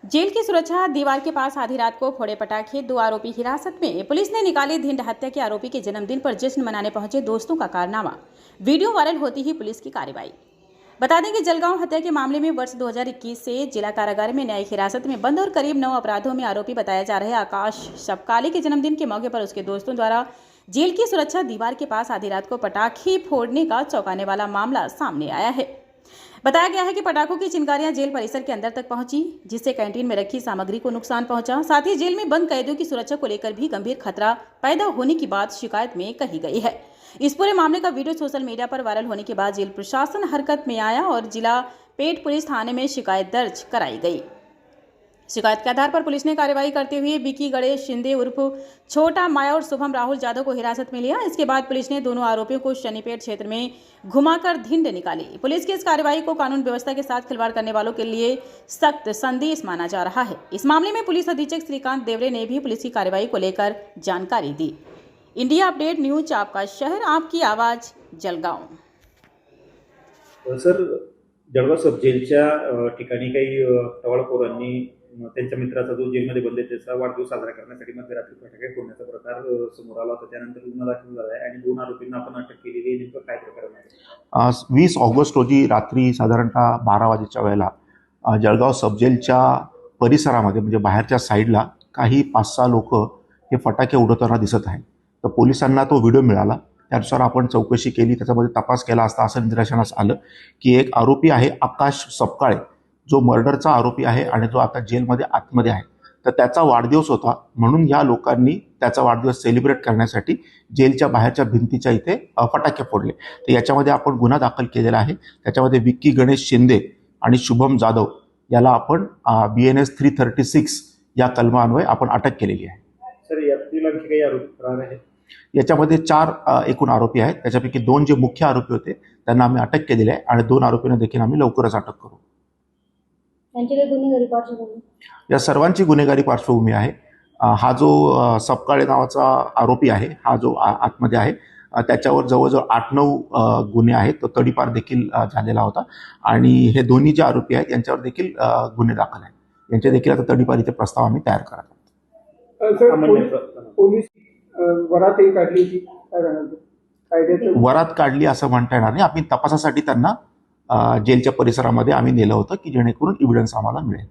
Gel की सुरक्षा दीवार के पास आधी रात को फोड़े पटाखे, 2 आरोपी हिरासत में। पुलिस ने निकाले धिंड हत्या के आरोपी के जन्मदिन पर जश्न मनाने पहुंचे दोस्तों का कारनामा। वीडियो वायरल होती ही पुलिस की कार्रवाई। बता दें कि जलगांव हत्या के मामले में वर्ष 2021 से जिला कारागार में न्यायिक हिरासत में बंद और करीब 9 अपराधों में आरोपी बताया जा रहे आकाश शबकाली के जन्मदिन के मौके पर उसके दोस्तों द्वारा जेल की सुरक्षा दीवार के पास आधी रात को पटाखे फोड़ने का चौंकाने वाला मामला सामने आया है। बताया गया है कि पटाखों की चिंगारियां जेल परिसर के अंदर तक पहुंची, जिससे कैंटीन में रखी सामग्री को नुकसान पहुंचा। साथ ही जेल में बंद कैदियों की सुरक्षा को लेकर भी गंभीर खतरा पैदा होने की बात शिकायत में कही गई है। इस पूरे मामले का वीडियो सोशल मीडिया पर वायरल होने के बाद जेल प्रशासन हरकत में आया और जिला पेट पुलिस थाने में शिकायत दर्ज कराई गई। शिकायत के आधार पर पुलिस ने कार्रवाई करते हुए विक्की गणेश शिंदे उर्फ छोटा माया और शुभम राहुल यादव को हिरासत में लिया। इसके बाद पुलिस ने दोनों आरोपियों को शनिपेट क्षेत्र में घुमाकर धिंड निकाली। पुलिस की इस कार्रवाई को कानून व्यवस्था के साथ खिलवाड़ करने वालों के लिए सख्त संदेश माना जा रहा है। इस मामले में पुलिस अधीक्षक श्रीकांत देवरे ने भी पुलिस की कार्रवाई को लेकर जानकारी दी। इंडिया अपडेट न्यूज, आपका शहर आपकी आवाज, जलगांव। सर, जळगाव सब जेलच्या ठिकाणी काही टवाळखोरांनी त्यांच्या मित्राचा जो जेलमध्ये बंद आहे त्याचा वाढदिवस साजरा करण्यासाठी मध्यरात्री फटाके फोडण्याचा प्रकार समोर आला होता। त्यानंतर गुन्हा दाखल झाला आहे आणि 2 आरोपींना आपण अटक केलेली आहे। नेमकं काय प्रकरण आहे? 20 ऑगस्ट रोजी रात्री साधारणतः 12 वाजेच्या वेळेला जळगाव सब जेलच्या परिसरामध्ये म्हणजे बाहेरच्या साईडला काही 5-6 लोक हे फटाके उडवताना दिसत आहेत। तर पोलिसांना तो व्हिडिओ मिळाला, त्यानुसार आपण चौकशी केली, त्याच्यामध्ये तपास केला असता असं निदर्शनास आलं की एक आरोपी आहे आकाश सपकाळे, जो मर्डरचा आरोपी आहे आणि जो आता जेलमध्ये आतमध्ये आहे। तर त्याचा वाढदिवस होता म्हणून या लोकांनी त्याचा वाढदिवस सेलिब्रेट करण्यासाठी जेलच्या बाहेरच्या भिंतीच्या इथे फटाके फोडले। तर याच्यामध्ये आपण गुन्हा दाखल केलेला आहे। त्याच्यामध्ये विक्की गणेश शिंदे आणि शुभम जाधव याला आपण BNS 336 या कलमान्वये आपण अटक केलेली आहे। सर, यातील आणखी काही आरोपी फरार आहेत? याच्यामध्ये 4 एकूण आरोपी आहेत। त्याच्यापैकी 2 जे मुख्य आरोपी होते त्यांना आम्ही अटक केलेली आहे आणि 2 आरोपींना देखील आम्ही लवकरच अटक करू। या सर्वांची गुन्हेगारी पार्श्वभूमी आहे। हा जो सपकाळे नावाचा आरोपी आहे, हा जो आतमध्ये आहे, त्याच्यावर जवळजवळ 8-9 गुन्हे आहेत। तो तडीपार देखील झालेला होता आणि हे दोन्ही जे आरोपी आहेत यांच्यावर देखील गुन्हे दाखल आहेत। यांचे देखील आता तडीपारीचे प्रस्ताव आम्ही तयार करत आहोत। पोलीस वरातही काढली होती, वरात काढली असं म्हणता येणार नाही। आम्ही तपासासाठी त्यांना जेलच्या परिसरामध्ये आम्ही नेलं होतं की जेणेकरून एव्हिडन्स आम्हाला मिळेल।